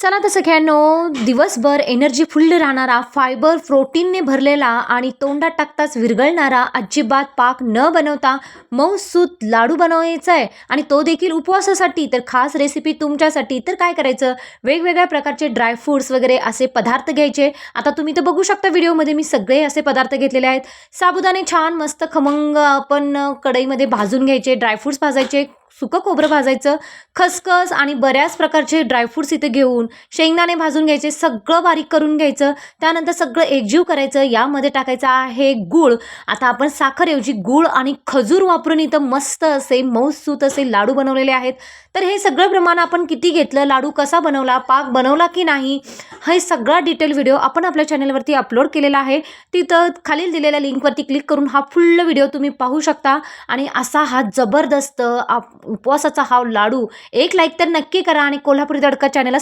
चला तर सगळ्यांनो, दिवसभर एनर्जी फुल्ल राहणारा, फायबर प्रोटीनने भरलेला आणि तोंडात टाकताच विरघळणारा, अजिबात पाक न बनवता मऊसूत लाडू बनवायचा आहे आणि तो देखील उपवासासाठी. तर खास रेसिपी तुमच्यासाठी. तर काय करायचं, वेगवेगळ्या प्रकारचे ड्रायफ्रूट्स वगैरे असे पदार्थ घ्यायचे. आता तुम्ही तर बघू शकता व्हिडिओमध्ये मी सगळे असे पदार्थ घेतलेले आहेत. साबुदाणे छान मस्त खमंग आपण कढईमध्ये भाजून घ्यायचे, ड्रायफ्रूट्स भाजायचे, सुकं खोबरं भाजायचं, खसखस आणि बऱ्याच प्रकारचे ड्रायफ्रूट्स इथे घेऊन शेंगदाणे भाजून घ्यायचे, सगळं बारीक करून घ्यायचं. त्यानंतर सगळं एकजीव करायचं. यामध्ये टाकायचा आहे गूळ. आता आपण साखरऐवजी गूळ आणि खजूर वापरून इथं मस्त असे मऊसूत असे लाडू बनवलेले आहेत. तर हे सगळं प्रमाण आपण किती घेतलं, लाडू कसा बनवला, पाक बनवला की नाही, हे सगळा डिटेल व्हिडिओ आपण आपल्या चॅनलवरती अपलोड केलेला आहे. तिथं खालील दिलेल्या लिंकवरती क्लिक करून हा फुल्ल व्हिडिओ तुम्ही पाहू शकता. आणि असा हा जबरदस्त उपवासाचा हा लाडू एक लाईक तर नक्की करा आणि कोल्हापुरी तडका चॅनलला